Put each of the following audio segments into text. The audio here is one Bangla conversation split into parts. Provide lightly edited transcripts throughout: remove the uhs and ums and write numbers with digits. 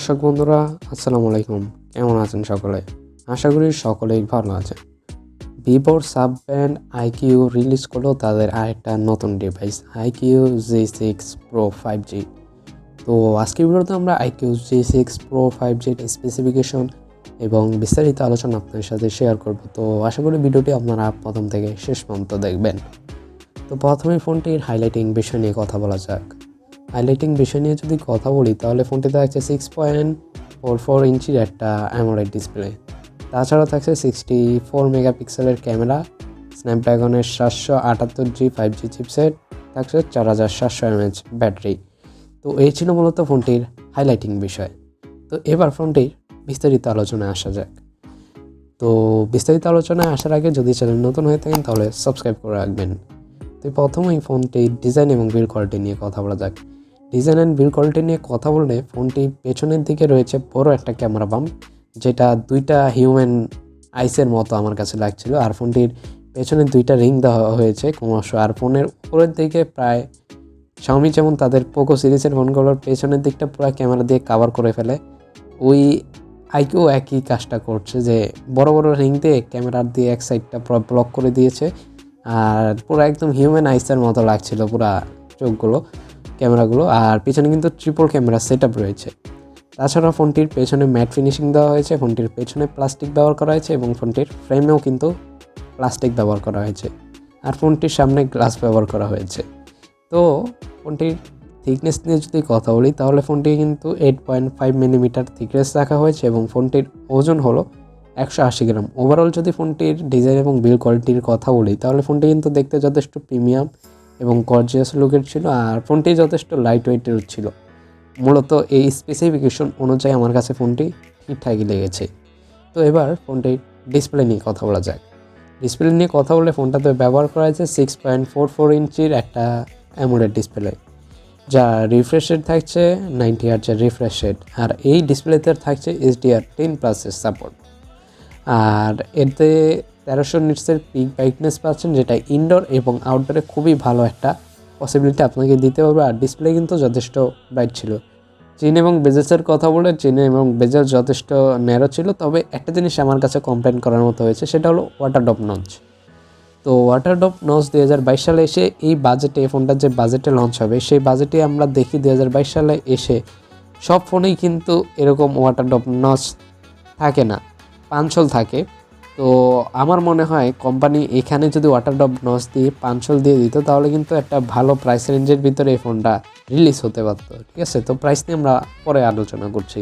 দর্শক বন্ধুরা আসসালামু আলাইকুম, কেমন আছেন সকলে? আশা করি সকলেই ভালো আছেন। ভিভোর সাব ব্র্যান্ড আইকিউ রিলিজ করলো তাদের আরেকটা নতুন device IQ G6 Pro 5G। তো আজকের ভিডিওতে আমরা আইকিউ G6 Pro 5G এর স্পেসিফিকেশন এবং বিস্তারিত আলোচনা আপনাদের সাথে শেয়ার করব। তো আশা করি ভিডিওটি আপনারা প্রথম থেকে শেষ পর্যন্ত দেখবেন। তো প্রথমে ফোনটির হাইলাইটিং বিষয় নিয়ে কথা বলা যাক। হাইলাইটিং বিষয় নিয়ে যদি কথা বলি তাহলে ফোনটিতে থাকছে 6.44 ইঞ্চির একটা অ্যামোলেড ডিসপ্লে। তাছাড়া থাকছে 64 মেগাপিক্সেলের ক্যামেরা, স্ন্যাপড্রাগনের 778G 5G চিপসেট, থাকছে 4700 mAh ব্যাটারি। তো এই ছিল মূলত ফোনটির হাইলাইটিং বিষয়। তো এবার ফোনটির বিস্তারিত আলোচনায় আসা যাক। তো বিস্তারিত আলোচনায় আসার আগে যদি চ্যানেল নতুন হয়ে থাকেন তাহলে সাবস্ক্রাইব করে রাখবেন। তো প্রথমেই ফোনটির ডিজাইন এবং বিল্ড কোয়ালিটি নিয়ে কথা বলা যাক। ডিজাইন অ্যান্ড বিল্ড কোয়ালিটি নিয়ে কথা বললে ফোনটি পেছনের দিকে রয়েছে বড় একটা ক্যামেরা বাম্প, যেটা দুইটা হিউম্যান আইসের মতো আমার কাছে লাগছিল। আর ফোনটির পেছনে দুইটা রিং দেওয়া হয়েছে ক্রমশ। আর ফোনের উপরের দিকে প্রায় Xiaomi যেমন তাদের পোকো সিরিজের ফোনগুলোর পেছনের দিকটা পুরো ক্যামেরা দিয়ে কাভার করে ফেলে, ওই আইকিউ একই কাজটা করছে, যে বড় বড় রিং দিয়ে ক্যামেরা দিয়ে এক সাইডটা পুরো ব্লক করে দিয়েছে। আর পুরো একদম হিউম্যান আইসের মতো লাগছিল পুরো চোখগুলো, ক্যামেরাগুলো। আর পেছনে কিন্তু ট্রিপল ক্যামেরা সেটআপ রয়েছে। তাছাড়া ফোনটির পেছনে ম্যাট ফিনিশিং দেওয়া হয়েছে, ফোনটির পেছনে প্লাস্টিক ব্যবহার করা হয়েছে এবং ফোনটির ফ্রেমেও কিন্তু প্লাস্টিক ব্যবহার করা হয়েছে। আর ফোনটির সামনে গ্লাস ব্যবহার করা হয়েছে। তো ফোনটির থিকনেস নিয়ে যদি কথা বলি তাহলে ফোনটি কিন্তু 8.5 মিলিমিটার থিকনেস রাখা হয়েছে এবং ফোনটির ওজন হলো 180 গ্রাম। ওভারঅল যদি ফোনটির ডিজাইন এবং বিল্ড কোয়ালিটির কথা বলি তাহলে ফোনটি কিন্তু দেখতে যথেষ্ট প্রিমিয়াম এবং গর্জিয়াস লুকের ছিল। আর ফোনটি যথেষ্ট লাইট ওয়েটের ছিল। মূলত এই স্পেসিফিকেশন অনুযায়ী আমার কাছে ফোনটি ঠিকঠাকই লেগেছে। তো এবার ফোনটির ডিসপ্লে নিয়ে কথা বলা যাক। ডিসপ্লে নিয়ে কথা বললে ফোনটাতে ব্যবহার করা হয়েছে 6.44 ইঞ্চির একটা অ্যামোলেড ডিসপ্লে, যা রিফ্রেশ রেট থাকছে 90 হার্টজের রিফ্রেশ রেট। আর এই ডিসপ্লেতে থাকছে HDR10+ এর সাপোর্ট। আর এতে 1300 নিটসের পিক ব্রাইটনেস পাচ্ছেন, যেটা ইনডোর এবং আউটডোরে খুবই ভালো একটা পসিবিলিটি আপনাকে দিতে পারবে। আর ডিসপ্লে কিন্তু যথেষ্ট ব্রাইট ছিল। চেন এবং বেজেসের কথা বলে চেন এবং বেজেস যথেষ্ট ন্যারো ছিল, তবে একটা জিনিস আমার কাছে কমপ্লেন করার মতো হয়েছে, সেটা হলো ওয়াটার ড্রপ নচ। তো ওয়াটার ড্রপ নচ 2022 সালে এসে এই বাজেটে, ফোনটা যে বাজেটে লঞ্চ হবে সেই বাজেটে আমরা দেখি 2022 সালে এসে সব ফোনেই কিন্তু এরকম ওয়াটার ড্রপ নচ থাকে না, পাঞ্চল থাকে। তো আমার মনে হয় কোম্পানি এখানে যদি ওয়াটার ড্রপ নচ দিয়ে পাঞ্চল দিয়ে দিত তাহলে কিন্তু একটা ভালো প্রাইস রেঞ্জের ভিতরে এই ফোনটা রিলিজ হতে পারতো। ঠিক আছে, তো প্রাইস নিয়ে আমরা পরে আলোচনা করছি।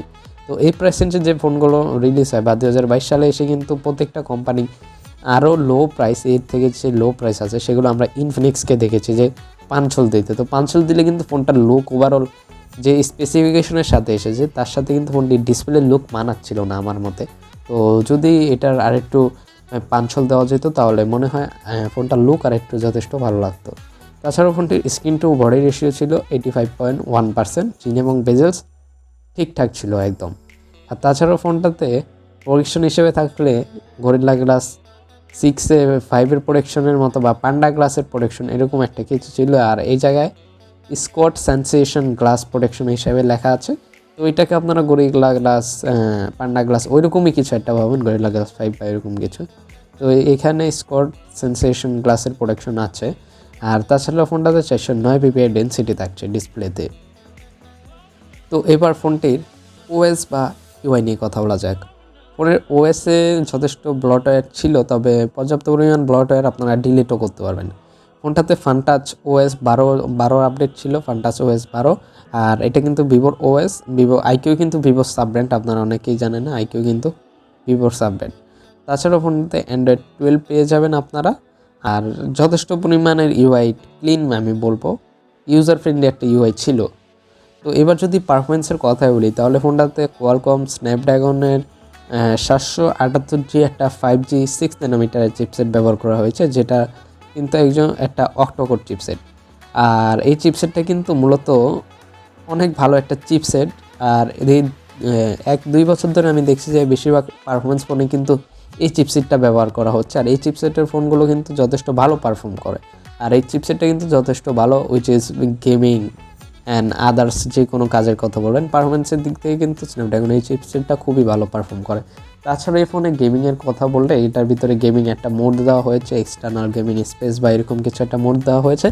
তো এই প্রাইস রেঞ্জের যে ফোনগুলো রিলিজ হয় বা 2022 সালে এসে কিন্তু প্রত্যেকটা কোম্পানি আরও লো প্রাইস, এর থেকে যে লো প্রাইস আছে সেগুলো আমরা ইনফিনিক্সকে দেখেছি যে পাঞ্চল দিতে। তো পাঞ্চল দিলে কিন্তু ফোনটার লুক ওভারঅল যে স্পেসিফিকেশনের সাথে এসেছে তার সাথে কিন্তু ফোনটির ডিসপ্লের লুক মানাচ্ছিল না আমার মতে। তো যদি এটার আরেকটু পাঞ্চল দেওয়া যেত তাহলে মনে হয় ফোনটার লুক আরেকটু যথেষ্ট ভালো লাগতো। তাছাড়াও ফোনটির স্ক্রিন টু বডি রেশিও ছিল 85.1%, চিন এবং বেজেলস ঠিকঠাক ছিল একদম। আর তাছাড়াও ফোনটাতে প্রোটেকশন হিসেবে থাকলে গরিলা গ্লাস 5 প্রোটেকশনের মতো বা পান্ডা গ্লাসের প্রোটেকশন এরকম একটা কিছু ছিল। আর এই জায়গায় স্কট সেন্সেশন গ্লাস প্রোটেকশন হিসেবে লেখা আছে। তো এটাকে আপনারা গরিলা গ্লাস, পান্ডা গ্লাস ওইরকমই কিছু একটা ভাবেন, গরিলা গ্লাস 5 বা এরকম কিছু। তো এখানে স্কট সেন্সেশন গ্লাসের প্রোটেকশন আছে। আর তাছাড়া ফোনটাতে 409 ppi ডেন্সিটি থাকছে ডিসপ্লেতে। তো এবার ফোনটির ওএস বা ইউআই নিয়ে কথা বলা যাক। ফোনের ওএসে যথেষ্ট ব্লটওয়্যার ছিল, তবে পর্যাপ্ত পরিমাণ ব্লটওয়্যার আপনারা ডিলিটও করতে পারবেন। ফোনটাতে ফানটাচ ওএস 12 আপডেট ছিল, ফানটাচ ওএস 12। আর এটা কিন্তু ভিভোর ওএস, ভিভো আইকিউ কিন্তু ভিভোর সাব ব্র্যান্ড, আপনারা অনেকেই জানেন না, আইকিউ কিন্তু ভিভোর সাব ব্র্যান্ড। তাছাড়াও ফোনটাতে অ্যান্ড্রয়েড 12 পেয়ে যাবেন আপনারা। আর যথেষ্ট পরিমাণের ইউআই ক্লিন, আমি বলবো ইউজার ফ্রেন্ডলি একটা ইউআই ছিল। তো এবার যদি পারফরমেন্সের কথা বলি তাহলে ফোনটাতে কোয়ালকম স্ন্যাপড্রাগনের 778G একটা 5G 6 ন্যানোমিটারের চিপসেট ব্যবহার করা হয়েছে, যেটা কিন্তু একটা অক্টোকোর চিপসেট। আর এই চিপসেটটা কিন্তু মূলত অনেক ভালো একটা চিপসেট। আর এই 1-2 বছর ধরে আমি দেখছি যে বেশিরভাগ পারফরমেন্স ফোনে কিন্তু এই চিপসেটটা ব্যবহার করা হচ্ছে। আর এই চিপসেটের ফোনগুলো কিন্তু যথেষ্ট ভালো পারফর্ম করে। আর এই চিপসেটটা কিন্তু যথেষ্ট ভালো, which is gaming and others যে কোনো কাজের কথা বলবেন, পারফরমেন্সের দিক থেকে কিন্তু স্ন্যাপড্রাগন এই চিপসেটটা খুবই ভালো পারফর্ম করে। তাছাড়া এই ফোনে গেমিংয়ের কথা বললে এটার ভিতরে গেমিং একটা মোড দেওয়া হয়েছে, এক্সটার্নাল গেমিং স্পেস বা এরকম কিছু একটা মোড দেওয়া হয়েছে।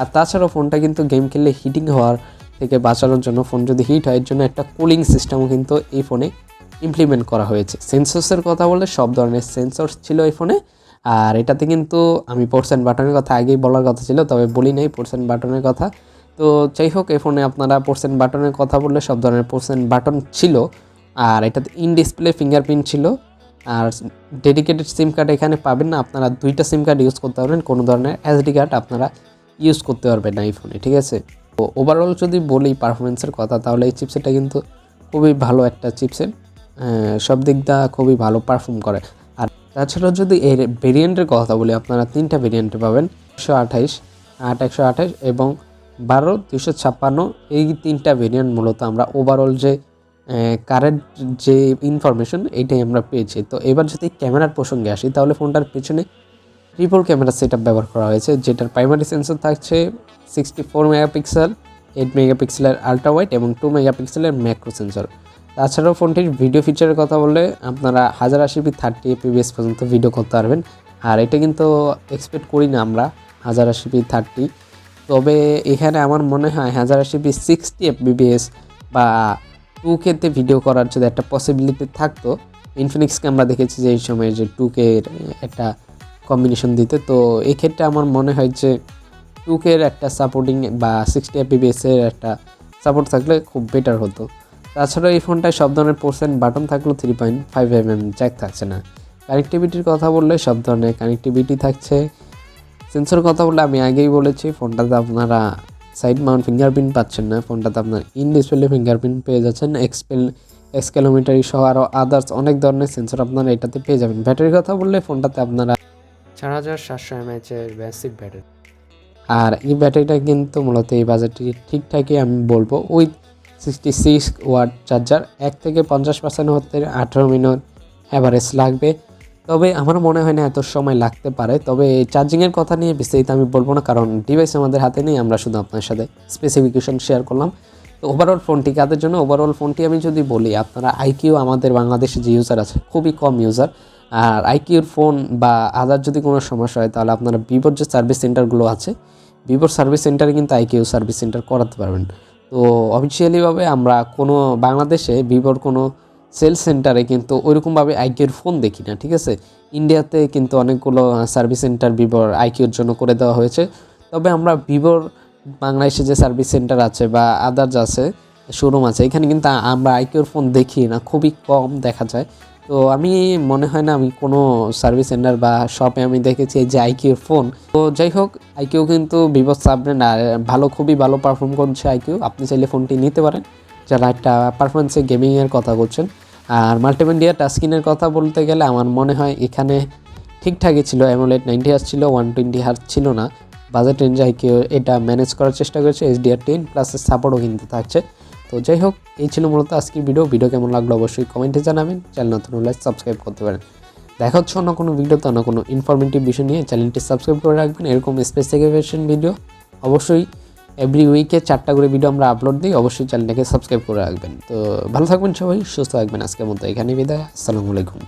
আর তাছাড়াও ফোনটা কিন্তু গেম খেললে হিটিং হওয়ার থেকে বাঁচানোর জন্য, ফোন যদি হিট হয় এর জন্য একটা কুলিং সিস্টেমও কিন্তু এই ফোনে ইমপ্লিমেন্ট করা হয়েছে। সেন্সরসের কথা বললে সব ধরনের সেন্সর ছিল এই ফোনে। আর এটাতে কিন্তু আমি পোর্ট বাটনের কথা আগেই বলার কথা ছিল, তবে বলি নাই পোর্ট বাটনের কথা। তো যাই হোক, এই ফোনে আপনারা পোর্ট বাটনের কথা বললে সব ধরনের পোর্ট বাটন ছিল। আর এটাতে ইন ডিসপ্লে ফিঙ্গারপ্রিন্ট ছিল। আর ডেডিকেটেড সিম কার্ড এখানে পাবেন না, আপনারা 2টা সিম কার্ড ইউজ করতে পারবেন, কোনো ধরনের এসডি কার্ড আপনারা ইউজ করতে পারবেন না এই ফোনে, ঠিক আছে। তো ওভারঅল যদি বলি পারফরমেন্সের কথা, তাহলে এই চিপসেটটা কিন্তু খুবই ভালো একটা চিপসেট, সব দিক দিয়ে খুবই ভালো পারফর্ম করে। আর তাছাড়াও যদি এর ভেরিয়েন্টের কথা বলি, আপনারা 3টা ভেরিয়েন্টে পাবেন, 128, 128 এবং 12, 256। এই 3টা ভেরিয়েন্ট মূলত আমরা ওভারঅল যে কারেন্ট যে ইনফরমেশন এইটাই আমরা পেয়েছি। তো এবার যদি ক্যামেরার প্রসঙ্গে আসি, তাহলে ফোনটার পেছনে ট্রিপল ক্যামেরা সেটআপ ব্যবহার করা হয়েছে, যেটার প্রাইমারি সেন্সর থাকছে 64 মেগাপিক্সেল, 8 মেগাপিক্সেলের আলট্রা ওয়াইড এবং 2 মেগাপিক্সেলের ম্যাক্রো সেন্সর। তাছাড়াও ফোনটির ভিডিও ফিচারের কথা বললে আপনারা 1080p 30 fps পর্যন্ত ভিডিও করতে পারবেন। আর এটা কিন্তু এক্সপেক্ট করি না আমরা 1080p 30, তবে এখানে আমার মনে হয় 1080p 60 fps বা 2K তে ভিডিও করার যদি একটা পসিবিলিটি থাকতো, ইনফিনিক্সকে আমরা দেখেছি যে এই সময় যে 2K এর একটা কম্বিনেশন দিতে। তো এই ক্ষেত্রে আমার মনে হয় যে 2K এর একটা সাপোর্টিং বা 60 fps এর একটা সাপোর্ট থাকলে খুব বেটার হতো। তাছাড়া এই ফোনটায় সব ধরনের পোর্ট বাটন থাকলেও 3.5mm জ্যাক থাকছে না। কানেক্টিভিটির কথা বললে সব ধরনের কানেক্টিভিটি থাকছে। সেন্সর কথা বললে আমি আগেই বলেছি, ফোনটাতে আপনারা সাইড মাউন্ট ফিঙ্গারপ্রিন্ট পাচ্ছেন না, ফোনটাতে আপনার ইন ডিসপ্লে ফিঙ্গারপ্রিন্ট পেয়ে যাচ্ছেন, এক্সকেলোমিটারি সহ আরও আদার্স অনেক ধরনের সেন্সর আপনারা এটাতে পেয়ে যাবেন। ব্যাটারির কথা বললে ফোনটাতে আপনারা 4700 mAh এর বেসিক ব্যাটারি। আর এই ব্যাটারিটা কিন্তু মূলত এই বাজেটটি ঠিকঠাকই আমি বলবো, উইথ 66 ওয়াট চার্জার 1 থেকে 50% হতে 18 মিনিট অ্যাভারেজ লাগবে। তবে আমার মনে হয় না এত সময় লাগতে পারে। তবে চার্জিংয়ের কথা নিয়ে বিস্তারিত আমি বলবো না, কারণ ডিভাইস আমাদের হাতে নেই, আমরা শুধু আপনার সাথে স্পেসিফিকেশন শেয়ার করলাম। তো ওভারঅল ফোনটি কাদের জন্য, ওভারঅল ফোনটি আমি যদি বলি, আপনারা আইকিউ আমাদের বাংলাদেশে যে ইউজার আছে খুবই কম ইউজার। আর আইকিউর ফোন বা আদার যদি কোনো সমস্যা হয়, তাহলে আপনারা ভিভোর যে সার্ভিস সেন্টারগুলো আছে, ভিভোর সার্ভিস সেন্টারে কিন্তু আইকিউ সার্ভিস সেন্টার করাতে পারবেন। তো অফিসিয়ালিভাবে আমরা কোনো বাংলাদেশে ভিভোর কোনো সেলস সেন্টারে কিন্তু ওইরকমভাবে আইকিউর ফোন দেখি না, ঠিক আছে। ইন্ডিয়াতে কিন্তু অনেকগুলো সার্ভিস সেন্টার ভিভোর আইকিউর জন্য করে দেওয়া হয়েছে। তবে আমরা ভিভোর বাংলাদেশে যে সার্ভিস সেন্টার আছে বা আদার্স আছে, শোরুম আছে, এখানে কিন্তু আমরা আইকিউর ফোন দেখি না, খুবই কম দেখা যায়। তো আমি মনে হয় না আমি কোনো সার্ভিস সেন্টার বা শপে আমি দেখেছি এই যে আইকিউর ফোন। তো যাই হোক, আইকিউ কিন্তু ভিভোর সাবব্র্যান্ড, আর খুবই ভালো পারফর্ম করছে আইকিউ। আপনি চাইলে ফোনটি নিতে পারেন যারা একটা পারফরমেন্সে গেমিংয়ের কথা বলছেন। আর মাল্টিমিডিয়া টাচস্ক্রিনের কথা বলতে গেলে আমার মনে হয় এখানে ঠিকঠাকই ছিল, অ্যামোলেড 90 হার্জ ছিল, 120 হার্জ ছিল না। বাজেট রেঞ্জে আইকিউ এটা ম্যানেজ করার চেষ্টা করেছে, HDR10 প্লাস সাপোর্টও কিন্তু থাকছে। তো যাই হোক, এই ছিল মূলত আজকের ভিডিও কেমন লাগলো অবশ্যই কমেন্টে জানাবেন। চ্যানেল নতুন হলে সাবস্ক্রাইব করতে পারেন। দেখা হচ্ছে অন্য কোনো ভিডিওতে, অন্য কোনো ইনফরমেটিভ বিষয় নিয়ে। চ্যানেলটি সাবস্ক্রাইব করে রাখবেন। এরকম স্পেসিফিকেশন ভিডিও অবশ্যই এভরি উইকে 4টা করে ভিডিও আমরা আপলোড দিই, অবশ্যই চ্যানেলটাকে সাবস্ক্রাইব করে রাখবেন। তো ভালো থাকবেন সবাই, সুস্থ থাকবেন। আজকের মতো এখানেই বিদায়, আসসালামু আলাইকুম।